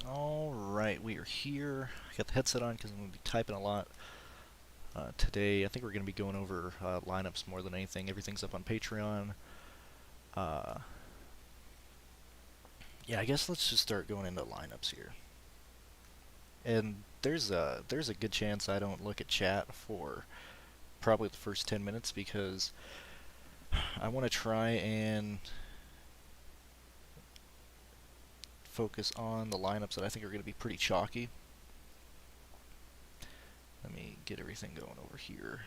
Alright, we are here. I got the headset on because I'm going to be typing a lot today. I think we're going to be going over lineups more than anything. Everything's up on Patreon. Uh, yeah, I guess let's just start going into lineups here. And there's a good chance I don't look at chat for probably the first 10 minutes because I want to try and focus on the lineups that I think are going to be pretty chalky. Let me get everything going over here.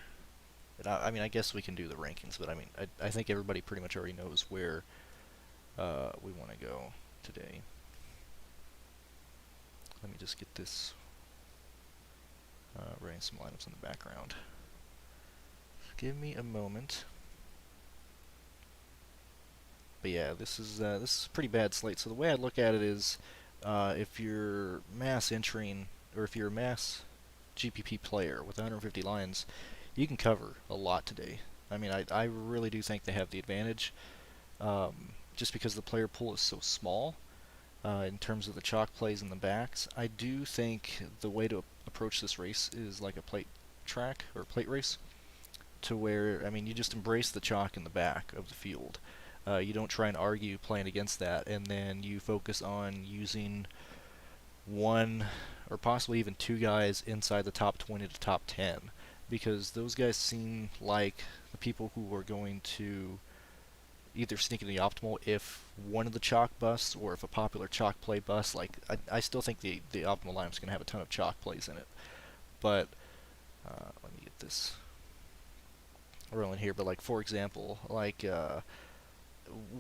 And I mean, I guess we can do the rankings, but I mean, I think everybody pretty much already knows where we want to go today. Let me just get this writing some lineups in the background. Give me a moment. But yeah, this is a pretty bad slate. So the way I look at it is, if you're mass entering, or if you're a mass GPP player with 150 lines, you can cover a lot today. I mean, I really do think they have the advantage, just because the player pool is so small in terms of the chalk plays in the backs. I do think the way to approach this race is like a plate track or plate race, to where, I mean, you just embrace the chalk in the back of the field. You don't try and argue playing against that, and then you focus on using one or possibly even two guys inside the top 20 to top 10, because those guys seem like the people who are going to either sneak in the optimal if one of the chalk busts or if a popular chalk play busts. Like, I still think the optimal lineup is going to have a ton of chalk plays in it, but let me get this rolling here. But like, for example, like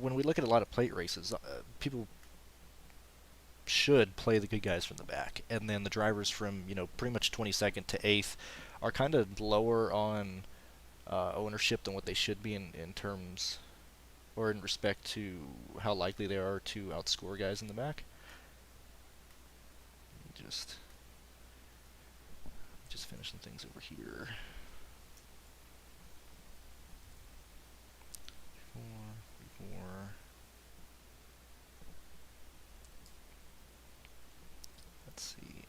when we look at a lot of plate races, people should play the good guys from the back, and then the drivers from, you know, pretty much 22nd to 8th are kind of lower on ownership than what they should be in terms or in respect to how likely they are to outscore guys in the back. Just finishing things over here. Four. Let's see.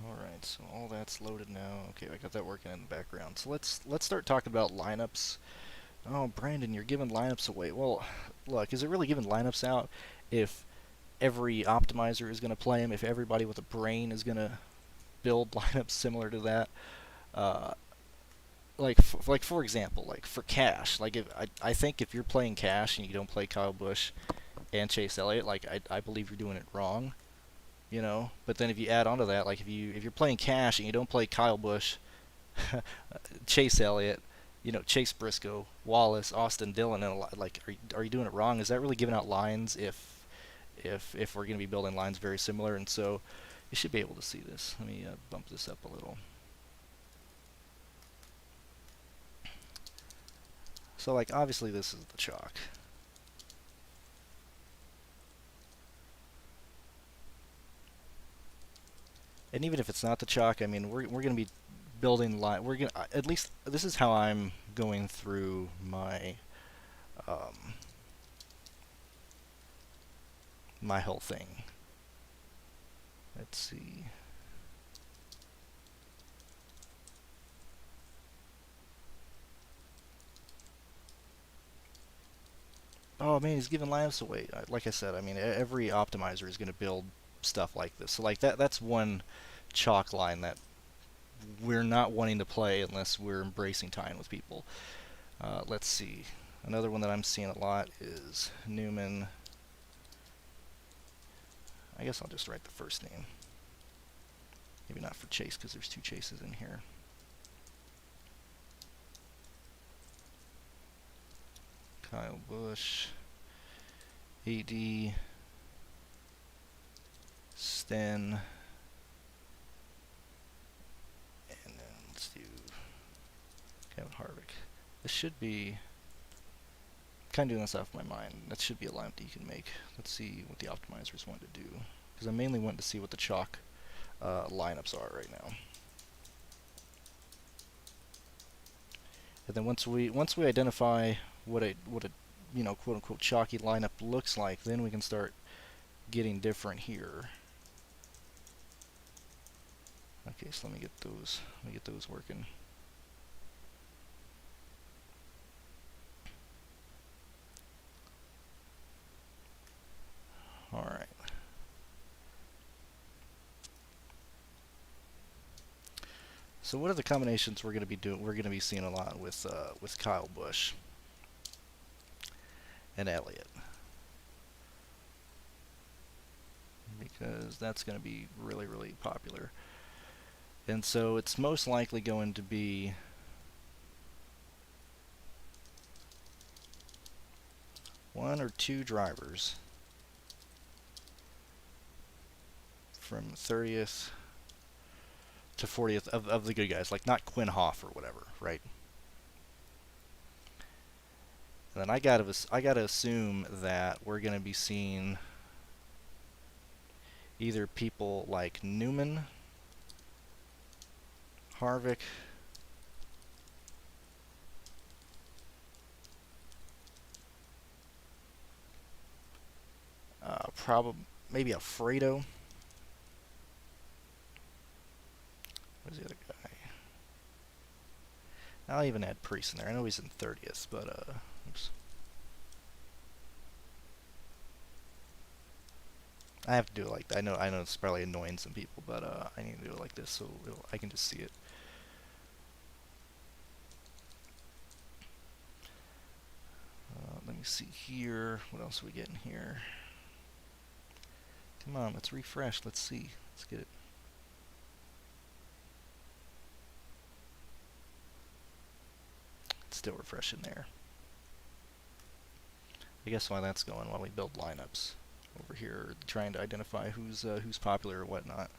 Alright, so all that's loaded now. Okay, I got that working in the background. So let's start talking about lineups. Oh, Brandon, you're giving lineups away. Well, look, is it really giving lineups out if every optimizer is going to play them, if everybody with a brain is going to build lineups similar to that? Like for example, like for cash, like if I think if you're playing cash and you don't play Kyle Busch and Chase Elliott, like I believe you're doing it wrong, you know. But then if you add on to that, like if you're playing cash and you don't play Kyle Busch, Chase Elliott, you know, Chase Briscoe, Wallace, Austin Dillon, and a lot, like, are you doing it wrong? Is that really giving out lines if we're going to be building lines very similar? And so you should be able to see this. Let me bump this up a little. So like, obviously this is the chalk. And even if it's not the chalk, I mean, we're going to be building line. We're going to, at least this is how I'm going through my my whole thing. Let's see. Oh man, he's giving lineups away. Like I said, I mean, every optimizer is going to build stuff like this. So like that's one chalk line that we're not wanting to play unless we're embracing tying with people. Let's see. Another one that I'm seeing a lot is Newman. I guess I'll just write the first name. Maybe not for Chase because there's two Chases in here. Kyle Busch, AD, Sten, and then let's do Kevin Harvick. This should be, kind of doing this off my mind, that should be a lineup that you can make. Let's see what the optimizers want to do, because I mainly want to see what the chalk lineups are right now. And then once we identify what a you know, quote unquote chalky lineup looks like, then we can start getting different here. Okay, so let me get those working. All right. So what are the combinations we're going to be doing? We're going to be seeing a lot with Kyle Busch and Elliott, because that's going to be really, really popular. And so it's most likely going to be one or two drivers from 30th to 40th of the good guys, like not Quinn Hoff or whatever, right? And then I gotta assume that we're gonna be seeing either people like Newman, Harvick, probably maybe Alfredo. Where's the other guy? I'll even add Priest in there. I know he's in 30th, but oops. I have to do it like that. I know it's probably annoying some people, but I need to do it like this so I can just see it. Let me see here. What else are we getting here? Come on, let's refresh. Let's see. Let's get it. It's still refreshing there. I guess while that's going, while we build lineups over here, trying to identify who's popular or whatnot.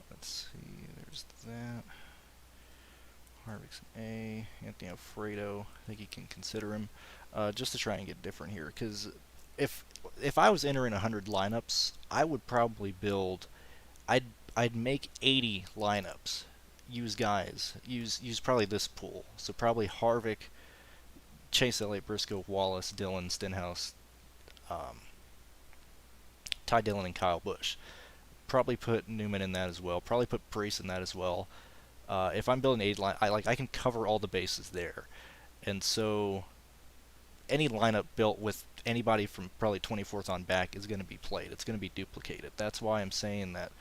Let's see. There's that. Harvick's an A. Anthony Alfredo, I think you can consider him, just to try and get different here. Because if I was entering 100 lineups, I would probably build. I'd make 80 lineups. Use guys. Use probably this pool. So probably Harvick, Chase Elliott, Briscoe, Wallace, Dillon, Stenhouse, um, Ty Dillon, and Kyle Busch. Probably put Newman in that as well. Probably put Priest in that as well. If I'm building 8 line, I can cover all the bases there, and so any lineup built with anybody from probably 24th on back is going to be played. It's going to be duplicated. That's why I'm saying that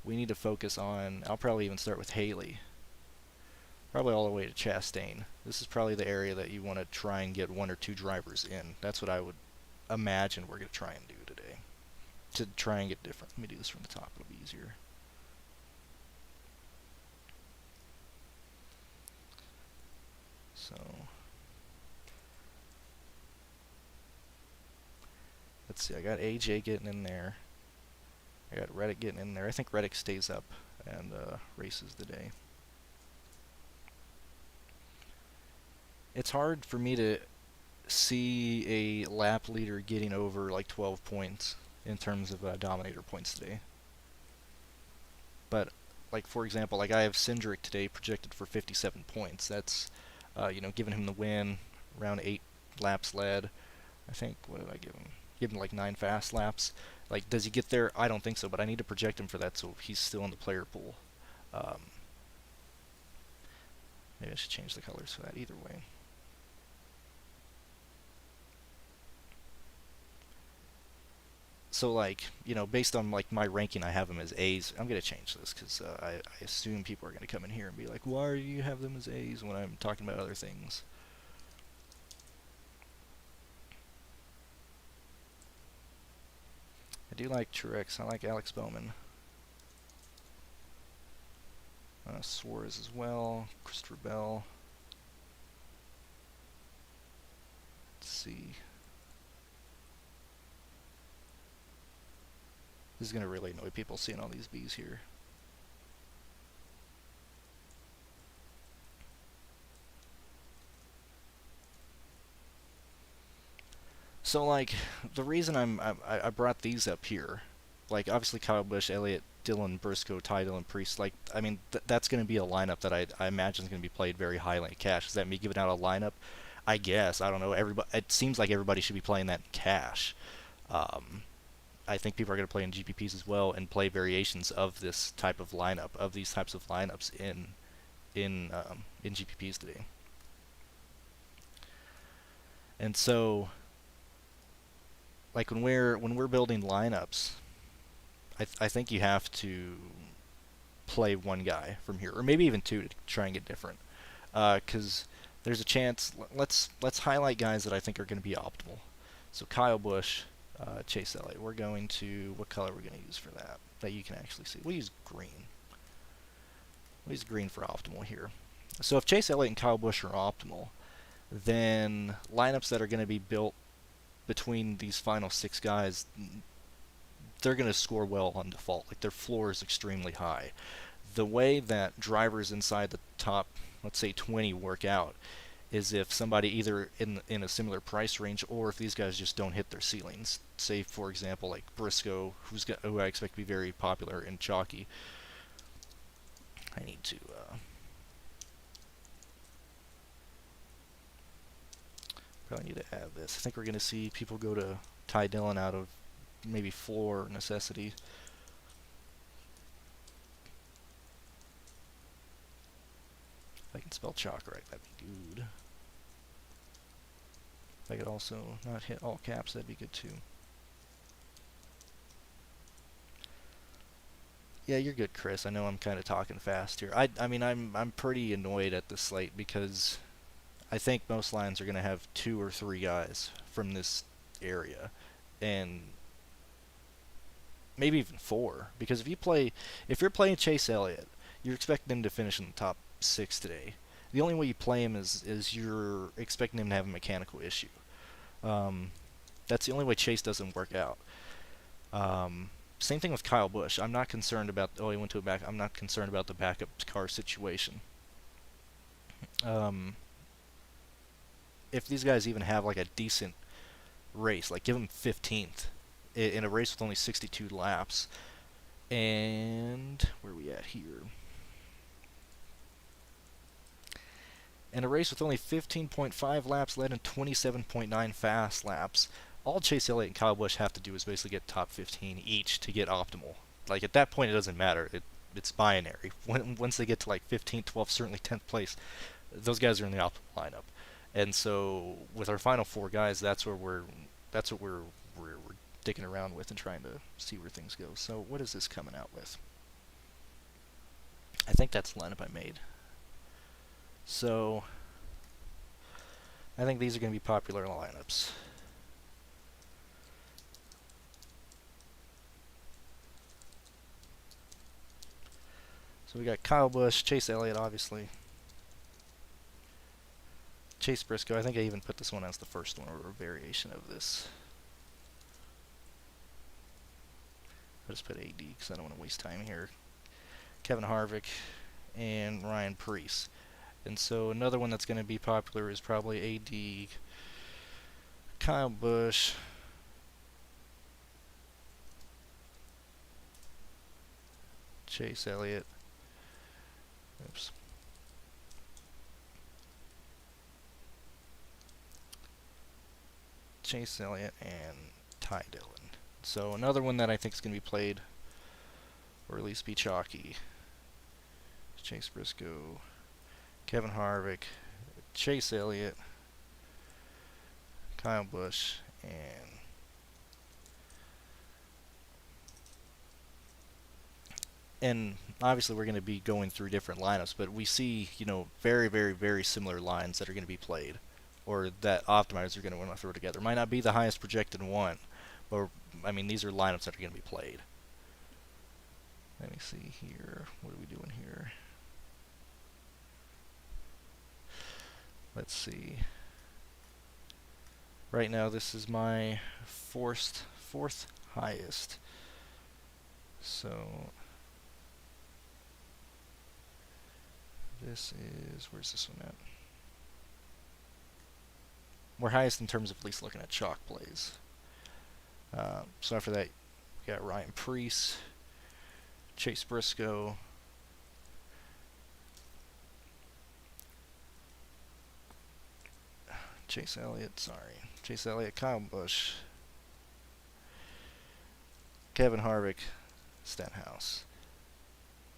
we need to focus on. I'll probably even start with Haley, probably all the way to Chastain. This is probably the area that you want to try and get 1 or 2 drivers in. That's what I would imagine we're going to try and do today to try and get different. Let me do this from the top. It'll be easier. So let's see. I got AJ getting in there. I got Reddick getting in there. I think Reddick stays up and races the day. It's hard for me to see a lap leader getting over like 12 points in terms of Dominator points today. But like for example, like I have Cindric today projected for 57 points. That's giving him the win, around 8 laps led. I think, what did I give him? Give him like 9 fast laps. Like, does he get there? I don't think so, but I need to project him for that so he's still in the player pool. Maybe I should change the colors for that either way. So like, based on like my ranking, I have them as A's. I'm gonna change this because I assume people are gonna come in here and be like, why do you have them as A's when I'm talking about other things? I do like Truex. I like Alex Bowman. Suarez as well. Christopher Bell. Let's see. This is going to really annoy people seeing all these B's here. So like the reason I brought these up here, like obviously Kyle Busch, Elliott, Dylan Briscoe, Ty Dillon Priest, like I mean that's going to be a lineup that I imagine is going to be played very highly in cash. Is that me giving out a lineup? I guess I don't know. Everybody, it seems like everybody should be playing that in cash. Um, I think people are going to play in GPPs as well and play variations of this type of lineup, of these types of lineups in GPPs today. And so, like when we're building lineups, I think you have to play one guy from here, or maybe even two to try and get different. Because there's a chance. Let's highlight guys that I think are going to be optimal. So Kyle Busch, Chase Elliott. We're going to what color we're going to use for that? That you can actually see. We'll use green. We'll use green for optimal here. So if Chase Elliott and Kyle Busch are optimal, then lineups that are going to be built between these final six guys, they're going to score well on default. Like their floor is extremely high. The way that drivers inside the top, let's say 20, work out is if somebody either in a similar price range or if these guys just don't hit their ceilings. Say for example like Briscoe, who I expect to be very popular in chalky. I need to probably need to add this. I think we're going to see people go to Ty Dillon out of maybe floor necessity. If I can spell chalk right, that'd be good. If I could also not hit all caps, that'd be good too. Yeah, you're good, Chris. I know I'm kind of talking fast here. I mean, I'm pretty annoyed at the slate because I think most lines are going to have two or three guys from this area, and maybe even four. Because if you're playing Chase Elliott, you're expecting him to finish in the top six today. The only way you play him is you're expecting him to have a mechanical issue. Um, that's the only way Chase doesn't work out. Same thing with Kyle Busch. I'm not concerned about. Oh, he went to a back. I'm not concerned about the backup car situation. Um, if these guys even have like a decent race, like give them 15th in a race with only 62 laps, and where are we at here? In a race with only 15.5 laps led and 27.9 fast laps, all Chase Elliott and Kyle Busch have to do is basically get top 15 each to get optimal. Like at that point, it doesn't matter. It's binary. Once they get to like 15th, 12th, certainly 10th place, those guys are in the optimal lineup. And so with our final four guys, that's what we're digging around with and trying to see where things go. So what is this coming out with? I think that's the lineup I made. So I think these are going to be popular lineups. So we got Kyle Busch, Chase Elliott, obviously. Chase Briscoe. I think I even put this one as the first one, or a variation of this. I'll just put AD because I don't want to waste time here. Kevin Harvick and Ryan Preece. And so another one that's going to be popular is probably AD, Kyle Busch, Chase Elliott. Oops. Chase Elliott and Ty Dillon. So another one that I think is going to be played, or at least be chalky, Chase Briscoe, Kevin Harvick, Chase Elliott, Kyle Busch, and obviously we're going to be going through different lineups, but we see, very, very, very similar lines that are going to be played, or that optimizers are going to want to throw together. Might not be the highest projected one, but I mean these are lineups that are going to be played. Let me see here. What are we doing here? Let's see. Right now this is my fourth highest. So this is, where's this one at? we're highest in terms of at least looking at chalk plays. So after that, we got Ryan Preece, Chase Briscoe, Chase Elliott, Kyle Busch, Kevin Harvick, Stenhouse.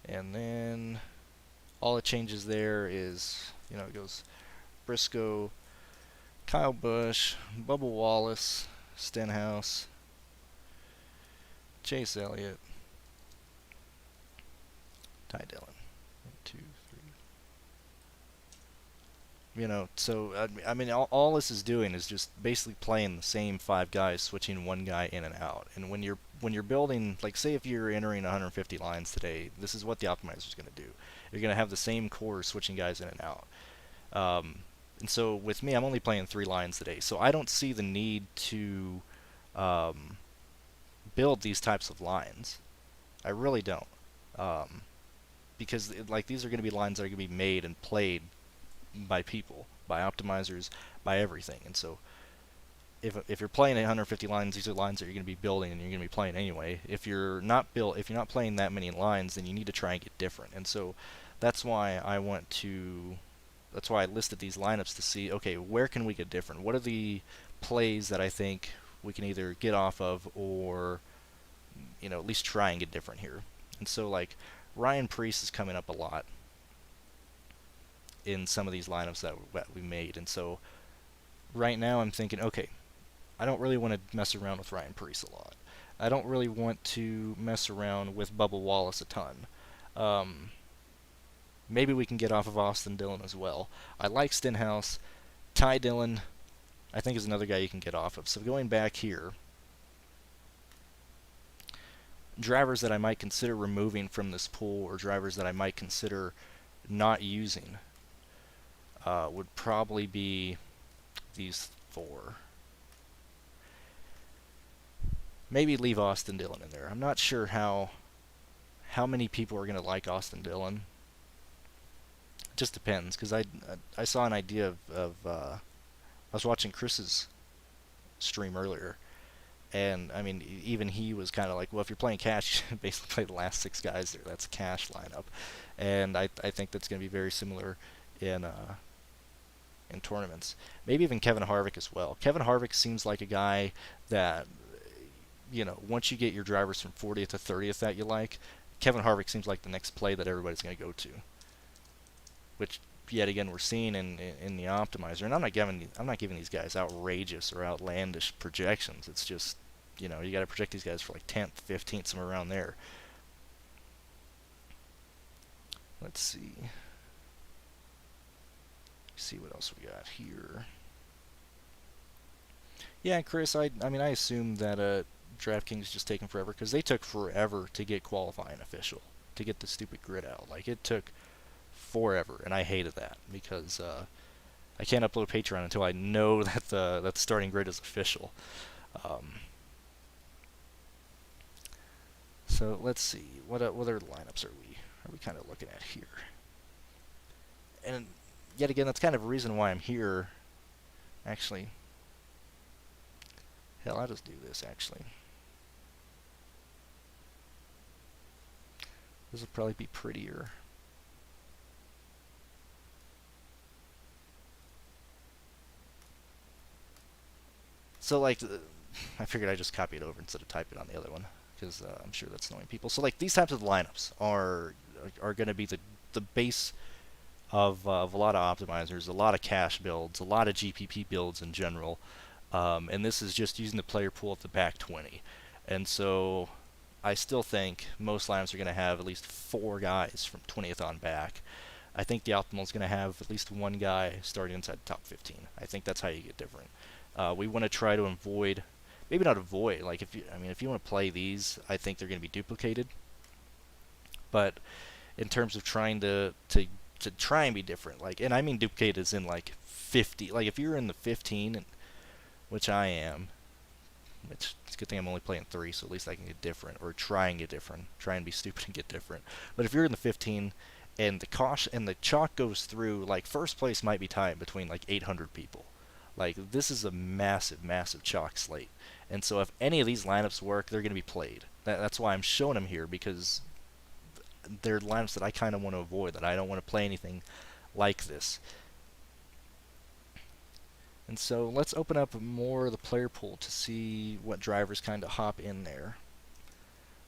And then all it changes there is, it goes Briscoe, Kyle Busch, Bubba Wallace, Stenhouse, Chase Elliott, Ty Dillon. 1, 2, 3. So I mean, all this is doing is just basically playing the same 5 guys, switching one guy in and out. And when you're building, like, say if you're entering 150 lines today, this is what the optimizer is going to do. You're going to have the same core switching guys in and out. And so with me, I'm only playing 3 lines today, so I don't see the need to build these types of lines. I really don't, because these are going to be lines that are going to be made and played by people, by optimizers, by everything. And so if you're playing 150 lines, these are lines that you're going to be building and you're going to be playing anyway. If you're not playing that many lines, then you need to try and get different. And so that's why I listed these lineups to see, okay, where can we get different? What are the plays that I think we can either get off of or, at least try and get different here. And so, like, Ryan Preece is coming up a lot in some of these lineups that we made. And so right now I'm thinking, okay, I don't really want to mess around with Ryan Preece a lot. I don't really want to mess around with Bubba Wallace a ton. Maybe we can get off of Austin Dillon as well. I like Stenhouse. Ty Dillon, I think, is another guy you can get off of. So going back here, drivers that I might consider removing from this pool, or drivers that I might consider not using, would probably be these 4. Maybe leave Austin Dillon in there. I'm not sure how many people are going to like Austin Dillon. It just depends, because I saw an idea of I was watching Chris's stream earlier, and I mean, even he was kind of like, well, if you're playing cash, you basically play the last 6 guys there. That's a cash lineup, and I think that's going to be very similar in tournaments. Maybe even Kevin Harvick as well. Kevin Harvick seems like a guy that, once you get your drivers from 40th to 30th that you like, Kevin Harvick seems like the next play that everybody's going to go to. Which, yet again, we're seeing in the optimizer. And I'm not giving these guys outrageous or outlandish projections. It's just, you got to project these guys for like 10th, 15th, somewhere around there. Let's see. See what else we got here. Yeah, Chris, I assume that DraftKings is just taking forever, because they took forever to get qualifying official, to get the stupid grid out. Like, it took forever, and I hated that, because I can't upload Patreon until I know that the starting grid is official. So let's see, what other lineups are we kind of looking at here? And yet again, that's kind of a reason why I'm here. Actually, hell, I'll just do this, actually. This would probably be prettier. So, like, I figured I'd just copy it over instead of type it on the other one, because I'm sure that's annoying people. So, like, these types of lineups are going to be the base of a lot of optimizers, a lot of cash builds, a lot of GPP builds in general. And this is just using the player pool at the back 20. And so I still think most lineups are going to have at least 4 guys from 20th on back. I think the optimal is going to have at least 1 guy starting inside the top 15. I think that's how you get different. We want to try to avoid, maybe not avoid, like if you want to play these, I think they're going to be duplicated. But in terms of trying to try and be different, like, and I mean duplicated as in like 50. Like if you're in the 15, which I am, which it's a good thing I'm only playing 3, so at least I can get different, or try and get different, try and be stupid and get different. But if you're in the 15 and the chalk goes through, like, first place might be tied between like 800 people. Like, this is a massive, massive chalk slate. And so if any of these lineups work, they're going to be played. That's why I'm showing them here, because they're lineups that I kind of want to avoid, that I don't want to play anything like this. And so let's open up more of the player pool to see what drivers kind of hop in there.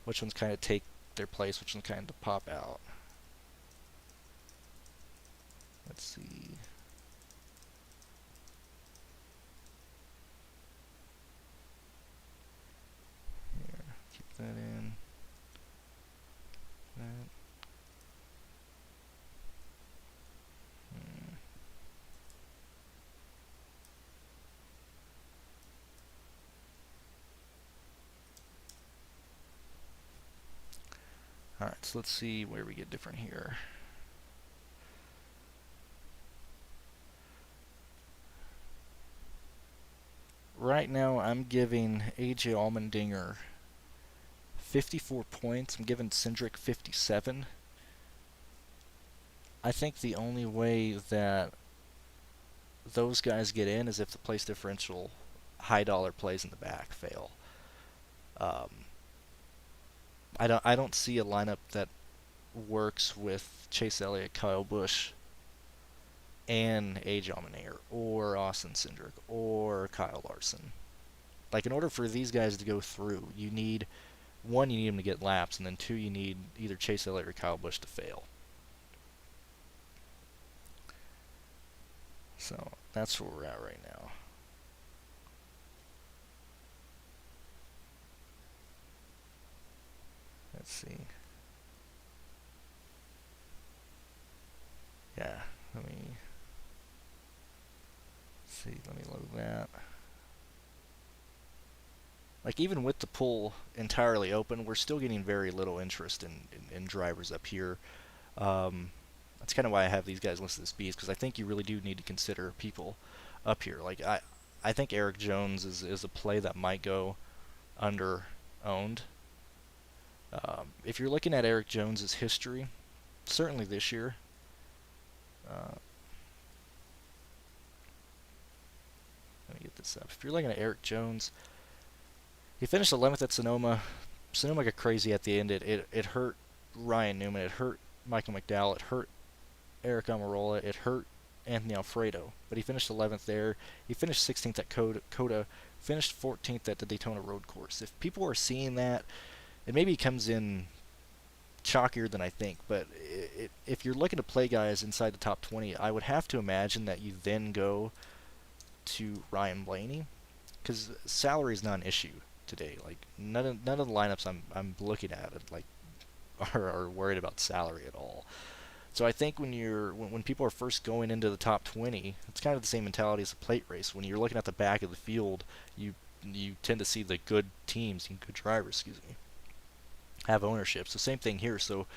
Which ones kind of take their place, which ones kind of pop out. Let's see. Here, keep that in. That. Alright, so let's see where we get different here. Right now, I'm giving AJ Allmendinger 54 points. I'm giving Cindric 57. I think the only way that those guys get in is if the place differential high dollar plays in the back fail. I don't see a lineup that works with Chase Elliott, Kyle Busch, and AJ Allmendinger, or Austin Cindric, or Kyle Larson. Like, in order for these guys to go through, you need, one, you need them to get laps, and then two, you need either Chase Elliott or Kyle Busch to fail. So that's where we're at right now. Let's see. Yeah, let me load that. Like, even with the pool entirely open, we're still getting very little interest in drivers up here. That's kind of why I have these guys listed as Bs, because I think you really do need to consider people up here. Like, I think Eric Jones is a play that might go under-owned. If you're looking at Eric Jones's history, certainly this year, let me get this up. If you're looking at Eric Jones, he finished 11th at Sonoma. Sonoma got crazy at the end. It hurt Ryan Newman. It hurt Michael McDowell. It hurt Eric Almirola. It hurt Anthony Alfredo. But he finished 11th there. He finished 16th at COTA. Finished 14th at the Daytona Road Course. If people are seeing that, it maybe comes in chalkier than I think. But if you're looking to play guys inside the top 20, I would have to imagine that you then go to Ryan Blaney, because salary is not an issue today. Like, none of the lineups I'm looking at like are worried about salary at all. So I think when people are first going into the top 20, it's kind of the same mentality as a plate race. When you're looking at the back of the field, you tend to see the good teams and good drivers, have ownership. So same thing here. So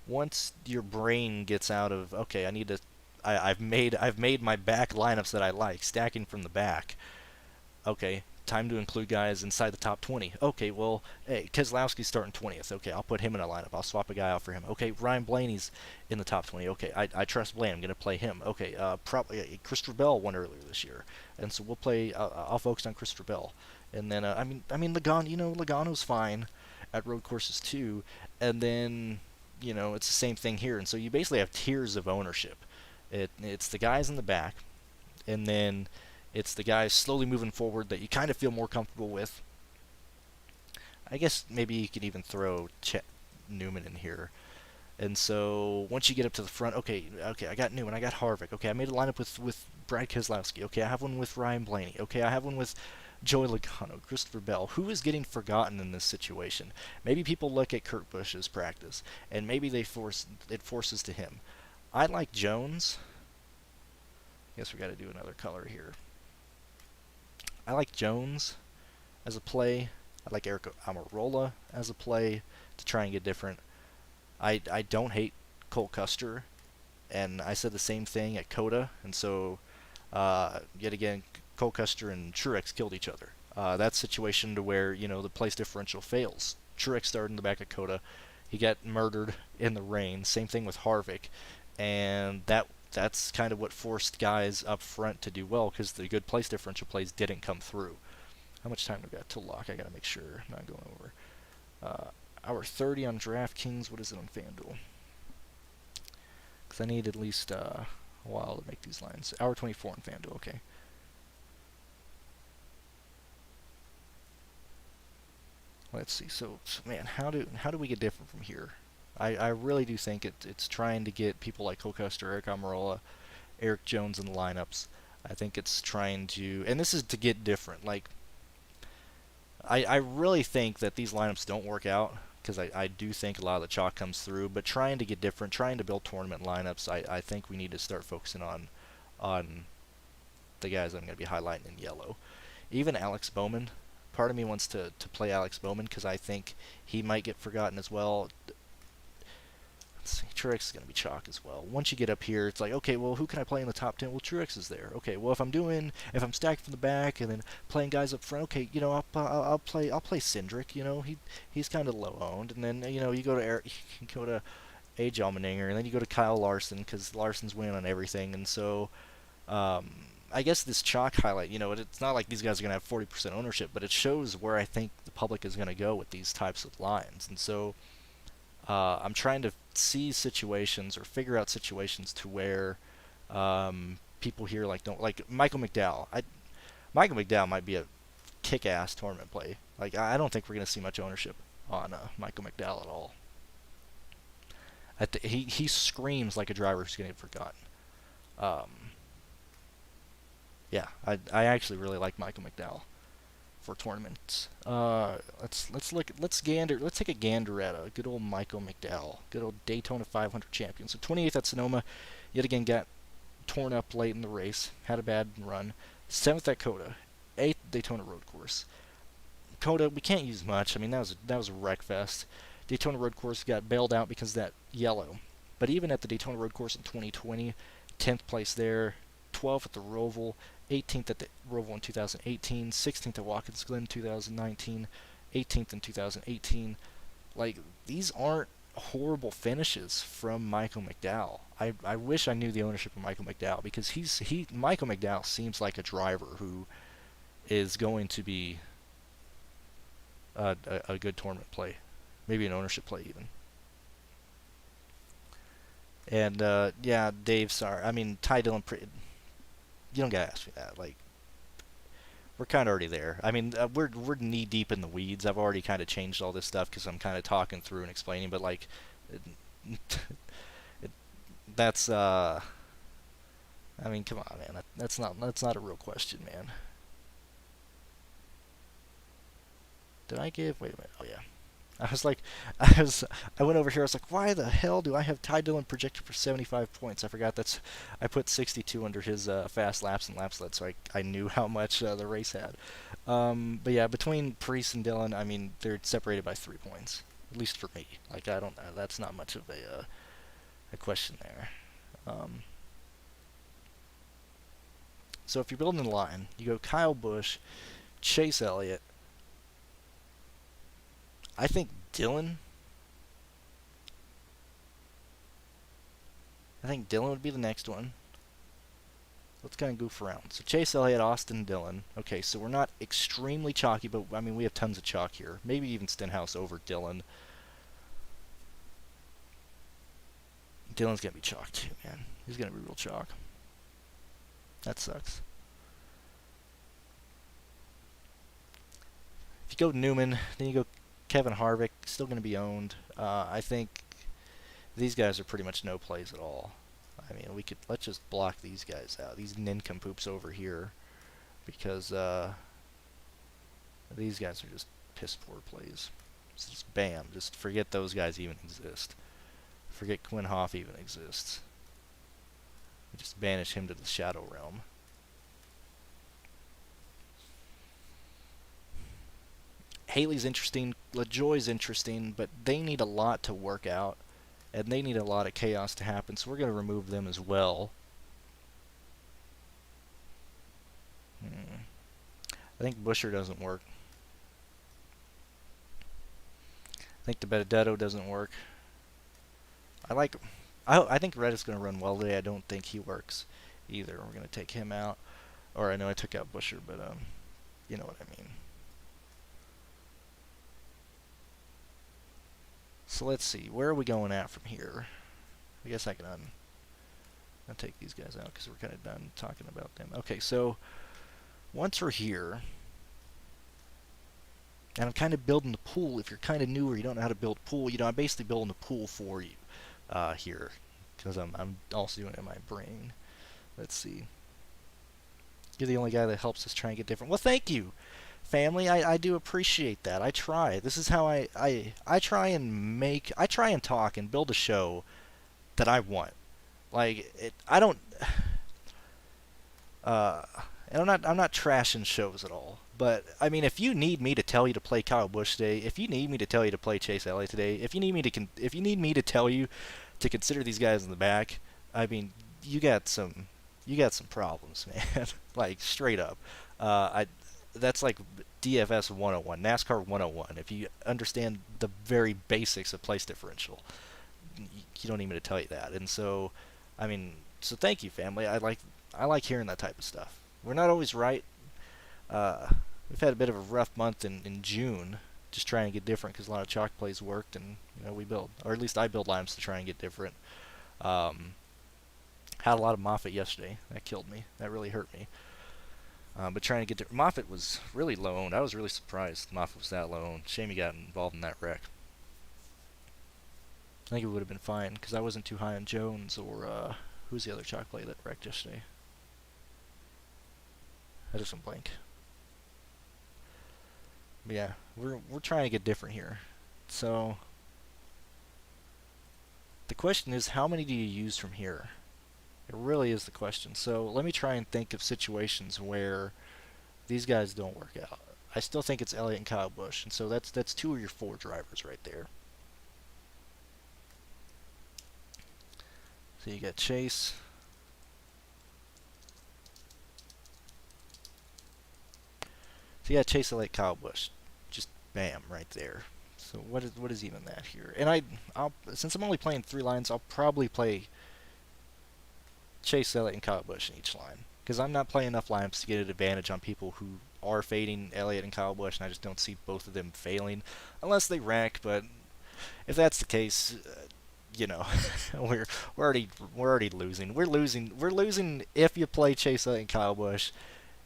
once your brain gets out of, okay, I've made my back lineups that I like, stacking from the back. Okay, time to include guys inside the top 20. Okay, well, hey, Keselowski's starting 20th. Okay, I'll put him in a lineup. I'll swap a guy out for him. Okay, Ryan Blaney's in the top 20. Okay, I trust Blaney. I'm going to play him. Okay, probably Christopher Bell won earlier this year, and so we'll play. I'll focus on Christopher Bell, and then I mean Logano's fine at road courses too, and then it's the same thing here, and so you basically have tiers of ownership. It's the guys in the back, and then it's the guys slowly moving forward that you kind of feel more comfortable with. I guess maybe you could even throw Newman in here. And so once you get up to the front, okay, I got Newman, I got Harvick. Okay, I made a lineup with Brad Keselowski. Okay, I have one with Ryan Blaney. Okay, I have one with Joey Logano, Christopher Bell. Who is getting forgotten in this situation? Maybe people look at Kurt Busch's practice, and maybe it forces to him. I like Jones. Guess we got to do another color here. I like Jones as a play. I like Eric Almirola as a play to try and get different. I don't hate Cole Custer, and I said the same thing at COTA, and so yet again, Cole Custer and Truex killed each other. That situation to where the place differential fails. Truex started in the back of COTA. He got murdered in the rain. Same thing with Harvick. And that that's kind of what forced guys up front to do well, because the good place differential plays didn't come through. How much time do we got till lock? I gotta make sure I'm not going over. Hour 30 on DraftKings. What is it on FanDuel? Because I need at least a while to make these lines. Hour 24 on FanDuel. Okay. Let's see. So man, how do we get different from here? I really do think it's trying to get people like Cole Custer, Eric Almirola, Eric Jones in the lineups. I think it's trying to, and this is to get different. Like, I really think that these lineups don't work out, because I do think a lot of the chalk comes through. But trying to get different, trying to build tournament lineups, I think we need to start focusing on the guys I'm going to be highlighting in yellow. Even Alex Bowman. Part of me wants to play Alex Bowman because I think he might get forgotten as well. Let's see, Truex is going to be chalk as well. Once you get up here, it's like, okay, well, who can I play in the top 10? Well, Truex is there. Okay, well, if I'm stacked from the back and then playing guys up front, okay, I'll play Cindric. He's kind of low owned, and then you go to Eric, you go to AJ Allmendinger, and then you go to Kyle Larson because Larson's winning on everything, and so. I guess this chalk highlight, it's not like these guys are going to have 40% ownership, but it shows where I think the public is going to go with these types of lines. And so I'm trying to see situations or figure out situations to where people here don't like Michael McDowell. Michael McDowell might be a kick-ass tournament play. Like, I don't think we're going to see much ownership on Michael McDowell at all. He screams like a driver who's going to get forgotten. Yeah, I actually really like Michael McDowell for tournaments. Let's take a gander at a good old Michael McDowell, good old Daytona 500 champion. So 28th at Sonoma, yet again got torn up late in the race, had a bad run. 7th at Coda, 8th Daytona Road Course. Coda we can't use much. I mean that was a wreck fest. Daytona Road Course got bailed out because of that yellow. But even at the Daytona Road Course in 2020, 10th place there, 12th at the Roval, 18th at the Roval in 2018, 16th at Watkins Glen 2019, 18th in 2018. Like, these aren't horrible finishes from Michael McDowell. I wish I knew the ownership of Michael McDowell, because Michael McDowell seems like a driver who is going to be a good tournament play, maybe an ownership play even. And yeah, Dave, sorry. I mean, Ty Dillon. You don't gotta ask me that. Like, we're kind of already there. I mean, we're knee deep in the weeds. I've already kind of changed all this stuff because I'm kind of talking through and explaining. But like, that's I mean, come on, man. That's not a real question, man. Did I give? Wait a minute. Oh yeah. I was like, I went over here. I was like, why the hell do I have Ty Dillon projected for 75 points? I forgot I put 62 under his fast laps and laps led, so I knew how much the race had. But yeah, between Priest and Dillon, I mean, they're separated by 3 points, at least for me. Like, I don't know. That's not much of a question there. So if you're building a line, you go Kyle Busch, Chase Elliott. I think Dillon would be the next one. Let's kind of goof around. So Chase Elliott, Austin Dillon. Okay, so we're not extremely chalky, but I mean we have tons of chalk here. Maybe even Stenhouse over Dillon. Dillon's gonna be chalk too, man. He's gonna be real chalk. That sucks. If you go Newman, then you go Kevin Harvick, still going to be owned. I think these guys are pretty much no plays at all. I mean, let's just block these guys out, these nincompoops over here, because these guys are just piss poor plays. So just bam, just forget those guys even exist. Forget Quinn Hoff even exists. Just banish him to the shadow realm. Haley's interesting, LaJoie's interesting, but they need a lot to work out, and they need a lot of chaos to happen, so we're going to remove them as well. I think Buescher doesn't work. I think the Benedetto doesn't work. I I think Red is going to run well today. I don't think he works either. We're going to take him out. Or I know I took out Busher, but you know what I mean. So let's see. Where are we going at from here? I guess I can I'll take these guys out because we're kind of done talking about them. Okay, so once we're here, and I'm kind of building the pool. If you're kind of new or you don't know how to build a pool, I'm basically building a pool for you here because I'm also doing it in my brain. Let's see. You're the only guy that helps us try and get different. Well, thank you, family. I do appreciate that. I try. This is how I try and talk and build a show that I want. Like I don't. And I'm not trashing shows at all. But I mean, if you need me to tell you to play Kyle Busch today, if you need me to tell you to play Chase Elliott today, if you need me to tell you to consider these guys in the back, I mean, you got some problems, man. Like straight up. That's like DFS 101, NASCAR 101. If you understand the very basics of place differential, you don't need me to tell you that. And so, I mean, so thank you, family. I like hearing that type of stuff. We're not always right. We've had a bit of a rough month in June, just trying to get different because a lot of chalk plays worked, and we build, or at least I build lineups to try and get different. Had a lot of Moffitt yesterday. That killed me. That really hurt me. But trying to get different. Moffitt was really low owned. I was really surprised Moffitt was that low owned. Shame he got involved in that wreck. I think it would have been fine because I wasn't too high on Jones or who's the other chalk play that wrecked yesterday. I just went blank. But yeah, we're trying to get different here. So the question is, how many do you use from here? It really is the question. So let me try and think of situations where these guys don't work out. I still think it's Elliott and Kyle Busch, and so that's 2 of your 4 drivers right there. So you got Chase. So you got Chase, Elliott, Kyle Busch. Just bam, right there. So what is even that here? And I'll since I'm only playing 3 lines, I'll probably play Chase Elliott and Kyle Busch in each line because I'm not playing enough lineups to get an advantage on people who are fading Elliott and Kyle Busch, and I just don't see both of them failing unless they wreck. But if that's the case, we're already losing. We're losing if you play Chase Elliott and Kyle Busch,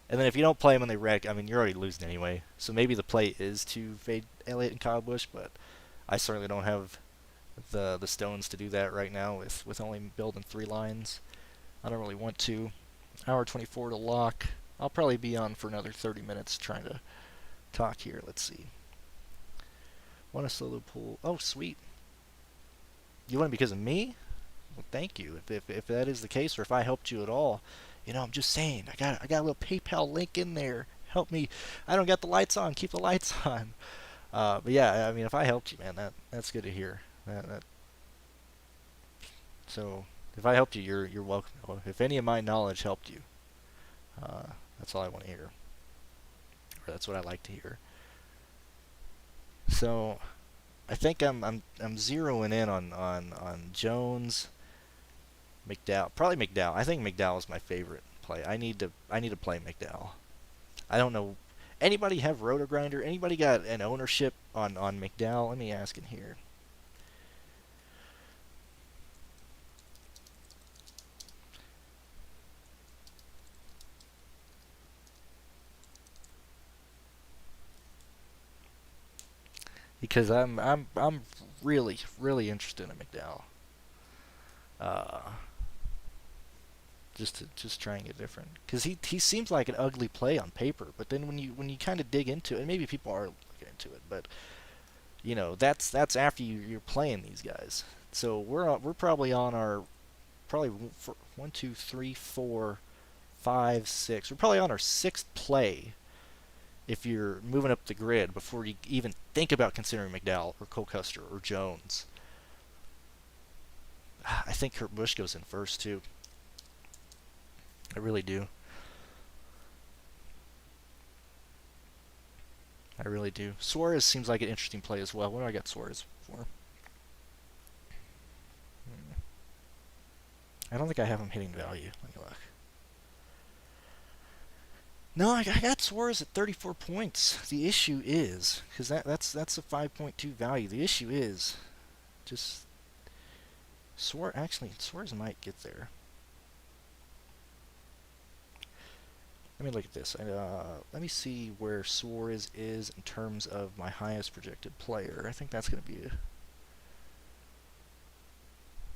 and then if you don't play them and they wreck, I mean you're already losing anyway. So maybe the play is to fade Elliott and Kyle Busch, but I certainly don't have the stones to do that right now with only building 3 lines. I don't really want to. Hour 24 to lock. I'll probably be on for another 30 minutes trying to talk here. Let's see. Want a solo pool? Oh, sweet. You want it because of me? Well, thank you. If that is the case, or if I helped you at all, I'm just saying. I got a little PayPal link in there. Help me. I don't got the lights on. Keep the lights on. But yeah, I mean, if I helped you, man, that's good to hear. So. If I helped you, you're welcome. If any of my knowledge helped you, that's all I want to hear, or that's what I like to hear. So, I think I'm zeroing in on Jones, McDowell, probably McDowell. I think McDowell is my favorite play. I need to play McDowell. I don't know. Anybody have Roto Grinder? Anybody got an ownership on McDowell? Let me ask in here. Because I'm really interested in McDowell. Just try and get different. Because he seems like an ugly play on paper, but then when you kind of dig into it, and maybe people are looking into it, but that's after you're playing these guys. So we're probably on our 1, 2, 3, 4, 5, 6. We're probably on our 6th play if you're moving up the grid before you even think about considering McDowell or Cole Custer or Jones. I think Kurt Busch goes in first too. I really do. I really do. Suarez seems like an interesting play as well. What do I got Suarez for? I don't think I have him hitting value. Let me look. No, I got Suarez at 34 points. The issue is, because that's a 5.2 value. The issue is, just Suarez might get there. Let me look at this. Let me see where Suarez is in terms of my highest projected player. I think that's going to be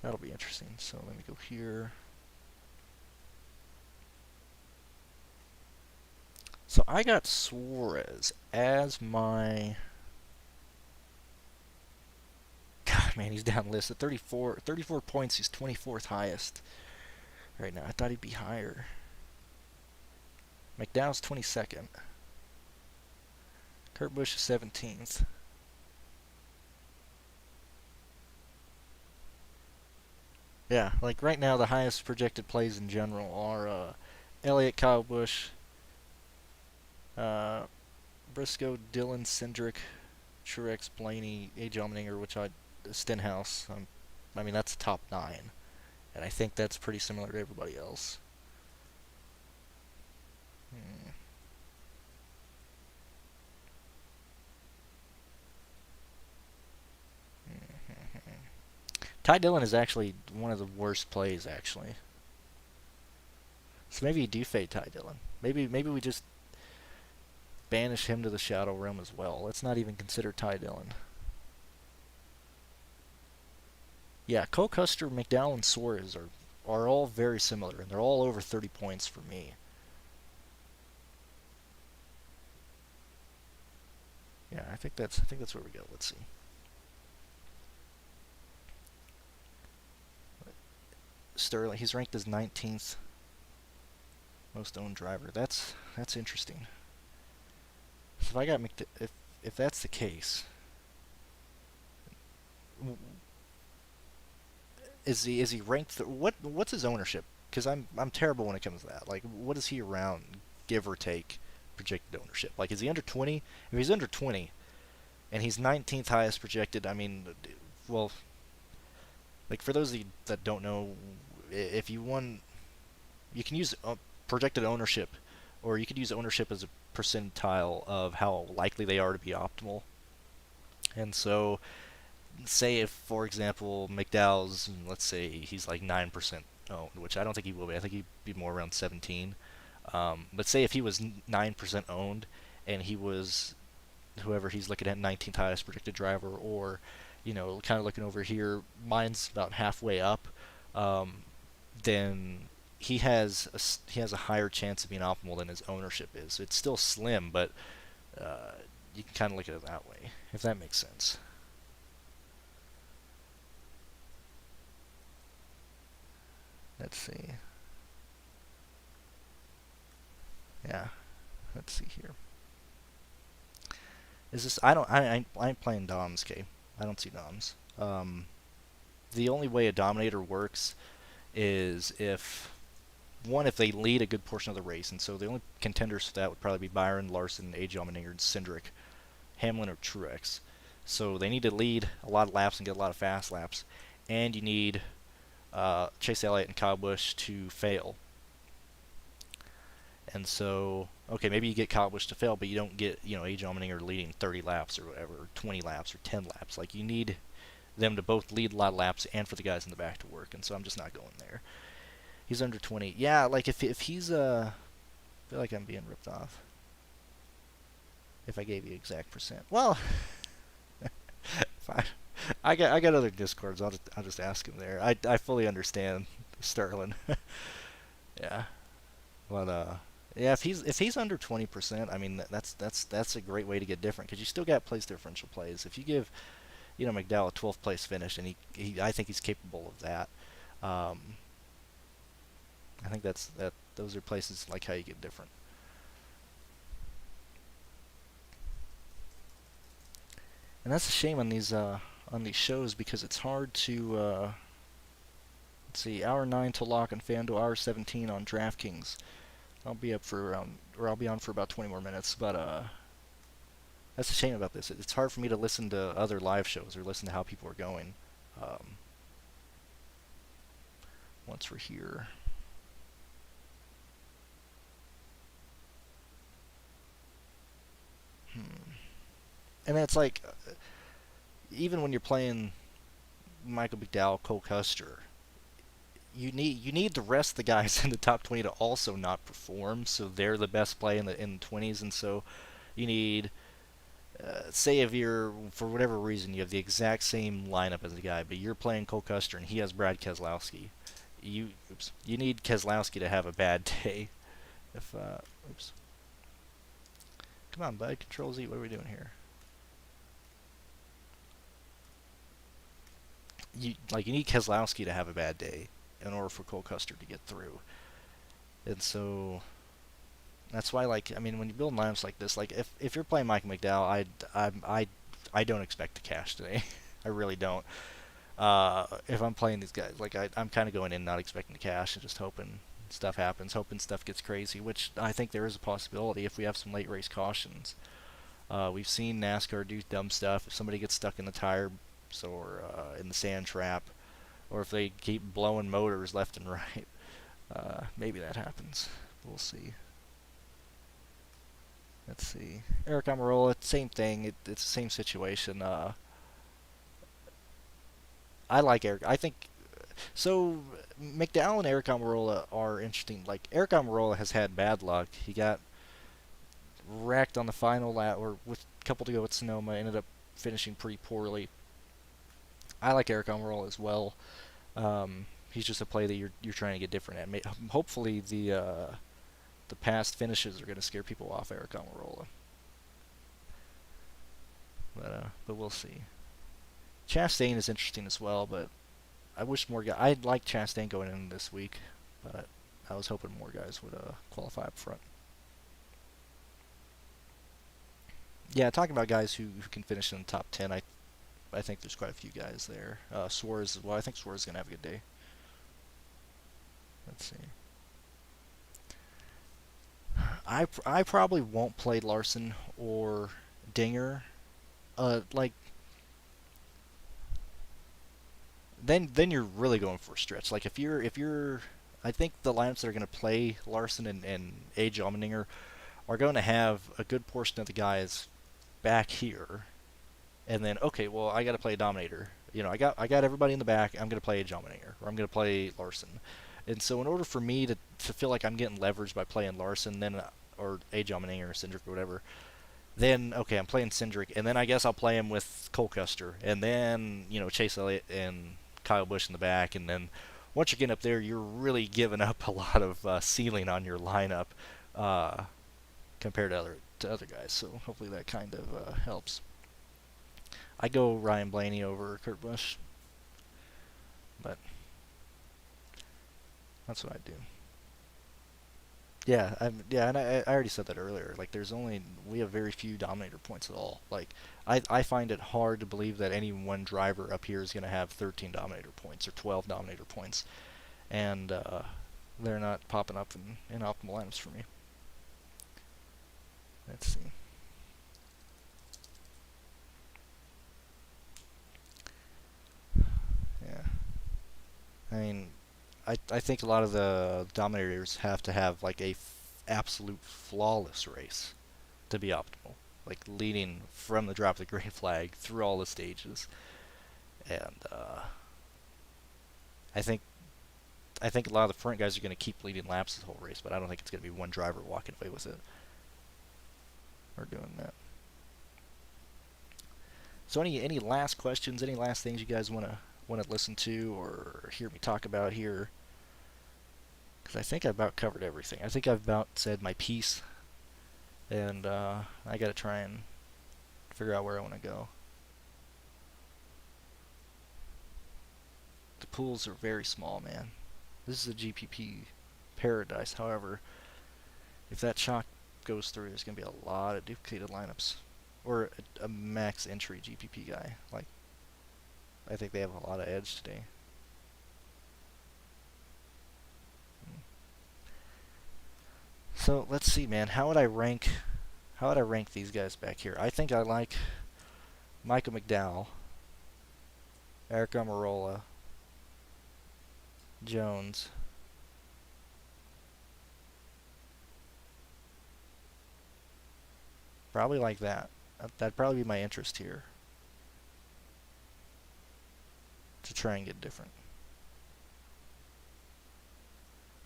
that'll be interesting. So let me go here. So I got Suarez as my... God, man, he's down list at 34 points. He's 24th highest right now. I thought he'd be higher. McDowell's 22nd. Kurt Busch is 17th. Yeah, like right now the highest projected plays in general are Elliott, Kyle Busch, Briscoe, Dillon, Cindric, Truex, Blaney, A.J. Allmendinger, Stenhouse. I mean, that's the top 9. And I think that's pretty similar to everybody else. Ty Dillon is actually one of the worst plays, actually. So maybe you do fade Ty Dillon. Maybe we just banish him to the shadow realm as well. Let's not even consider Ty Dillon. Yeah, Cole Custer, McDowell, and Suarez are all very similar, and they're all over 30 points for me. Yeah, I think that's where we go. Let's see. Sterling, he's ranked as 19th most owned driver. That's interesting. So if I got if that's the case, is he ranked? What's his ownership? Because I'm terrible when it comes to that. Like, what is he around, give or take, projected ownership? Like, is he under 20? If he's under 20, and he's 19th highest projected, I mean, well, like for those of you that don't know, if you won, you can use projected ownership, or you could use ownership as a percentile of how likely they are to be optimal. And so, say if, for example, McDowell's, let's say he's like 9% owned, which I don't think he will be. I think he'd be more around 17. But say if he was 9% owned, and he was whoever he's looking at 19th highest projected driver, or kind of looking over here, mine's about halfway up. Then he has a higher chance of being optimal than his ownership is. It's still slim, but you can kind of look at it that way, if that makes sense. Let's see. Yeah, let's see here. Is this? I ain't playing Doms, K. I don't see Doms. The only way a Dominator works is if they lead a good portion of the race, and so the only contenders for that would probably be Byron, Larson, A.J. Allmendinger, Cindric, Hamlin, or Truex. So they need to lead a lot of laps and get a lot of fast laps, and you need Chase Elliott and Kyle Busch to fail. And so, okay, maybe you get Kyle Busch to fail, but you don't get A.J. Allmendinger leading 30 laps or whatever, or 20 laps or 10 laps. Like, you need them to both lead a lot of laps and for the guys in the back to work, and so I'm just not going there. He's under 20. Yeah, like if he's I feel like I'm being ripped off. If I gave you exact percent. Well, fine. I got other discords. I'll just ask him there. I fully understand Sterling. Yeah. But yeah, if he's under 20%, I mean that's a great way to get different, because you still got place differential plays. If you give McDowell a 12th place finish, and he I think he's capable of that. I think those are places like how you get different. And that's a shame on these shows, because it's hard to let's see, hour 9 to lock on FanDuel, hour 17 on DraftKings. I'll be on for about 20 more minutes, but that's a shame about this. It's hard for me to listen to other live shows or listen to how people are going. once we're here. And it's like, even when you're playing Michael McDowell, Cole Custer, you need the rest of the guys in the top 20 to also not perform, so they're the best play in the 20s, and so you need, say if you're, for whatever reason, you have the exact same lineup as the guy, but you're playing Cole Custer and he has Brad Keselowski. You need Keselowski to have a bad day. If oops, come on, bud, Control Z. What are we doing here? You need Keselowski to have a bad day in order for Cole Custer to get through, and so that's why, like, I mean, when you build lineups like this, like if you're playing Mike McDowell, I don't expect to cash today. I really don't. If I'm playing these guys, like I'm kind of going in not expecting to cash and just hoping stuff happens, hoping stuff gets crazy, which I think there is a possibility if we have some late race cautions. We've seen NASCAR do dumb stuff. If somebody gets stuck in the tire, or in the sand trap, or if they keep blowing motors left and right, maybe that happens. We'll see. Let's see. Eric Almirola, same thing. It's the same situation. I like Eric. I think so. McDowell and Eric Almirola are interesting. Like, Eric Almirola has had bad luck. He got wrecked on the final lap, or with a couple to go at Sonoma. Ended up finishing pretty poorly. I like Eric Almirola as well. He's just a play that you're trying to get different at. Hopefully the past finishes are going to scare people off Eric Almirola. But we'll see. Chastain is interesting as well, but I wish more guys. I'd like Chastain going in this week, but I was hoping more guys would qualify up front. Yeah, talking about guys who can finish in the top 10, I think there's quite a few guys there. Suarez as well. I think Suarez is going to have a good day. Let's see. I probably won't play Larson or Dinger. Like, then you're really going for a stretch. Like, if you're I think the lineups that are going to play Larson and A.J. Allmendinger are going to have a good portion of the guys back here, and then, okay, well, I got to play a Dominator. I got everybody in the back. I'm going to play A.J. Allmendinger, or I'm going to play Larson. And so in order for me to feel like I'm getting leverage by playing Larson, then or A.J. Allmendinger or Cindric or whatever, then, okay, I'm playing Cindric, and then I guess I'll play him with Cole Custer, and then, Chase Elliott and Kyle Busch in the back, and then once you're getting up there, you're really giving up a lot of ceiling on your lineup compared to other guys. So hopefully that kind of helps. I go Ryan Blaney over Kurt Busch, but that's what I do. Yeah, and I already said that earlier. Like, we have very few Dominator points at all. Like, I find it hard to believe that any one driver up here is going to have 13 Dominator points or 12 Dominator points, and they're not popping up in optimal lineups for me. Let's see. Yeah, I mean, I think a lot of the Dominators have to have like a absolute flawless race to be optimal, like leading from the drop of the green flag through all the stages, and I think a lot of the front guys are going to keep leading laps the whole race, but I don't think it's going to be one driver walking away with it or doing that. So any last questions? Any last things you guys want to listen to or hear me talk about here? Because I think I've about covered everything. I think I've about said my piece, and I got to try and figure out where I want to go. The pools are very small, man. This is a GPP paradise. However, if that chalk goes through, there's going to be a lot of duplicated lineups. Or a max entry GPP guy. Like, I think they have a lot of edge today. So let's see, man. How would I rank these guys back here? I think I like Michael McDowell, Eric Almirola, Jones. Probably like that. That'd probably be my interest here. To try and get different.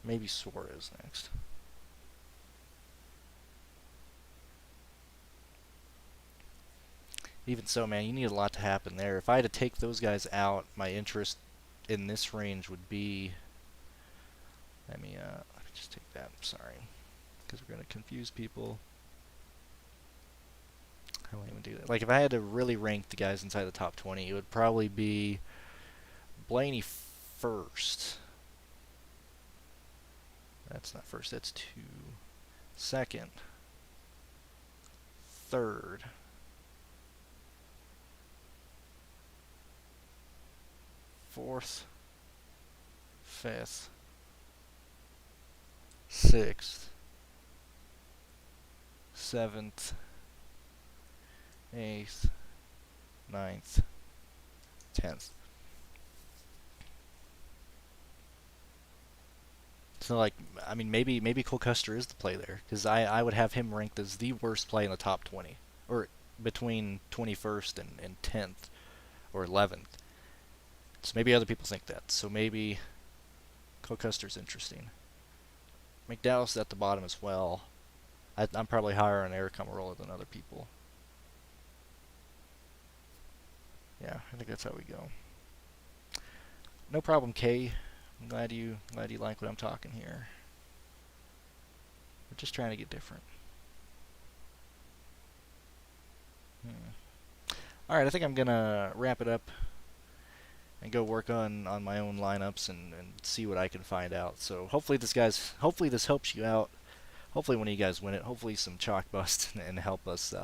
Maybe Suarez next. Even so, man, you need a lot to happen there. If I had to take those guys out, my interest in this range would be... let me just take that. I'm sorry. Because we're going to confuse people. I won't even do that. Like, if I had to really rank the guys inside the top 20, it would probably be Blaney first. That's not first, that's 2. Second. Third. Fourth. Fifth. Sixth. Seventh. Eighth. Ninth. 10th. So, like, I mean, maybe Cole Custer is the play there, because I would have him ranked as the worst play in the top 20, or between 21st and 10th, or 11th. So maybe other people think that. So maybe Cole Custer's interesting. McDowell's at the bottom as well. I'm probably higher on Eric Almirola than other people. Yeah, I think that's how we go. No problem, Kay. I'm glad you like what I'm talking here. We're just trying to get different. Alright, I think I'm gonna wrap it up and go work on my own lineups and see what I can find out. So hopefully this helps you out. Hopefully one of you guys win it. Hopefully some chalk bust and help us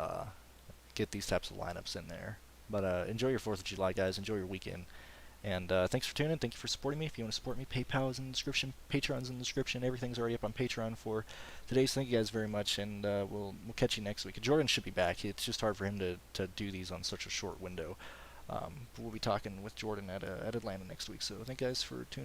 get these types of lineups in there. But enjoy your 4th of July, guys. Enjoy your weekend. And thanks for tuning in. Thank you for supporting me. If you want to support me, PayPal is in the description. Patreon's in the description. Everything's already up on Patreon for today. So thank you guys very much, and we'll catch you next week. Jordan should be back. It's just hard for him to do these on such a short window. We'll be talking with Jordan at Atlanta next week. So thank you guys for tuning in.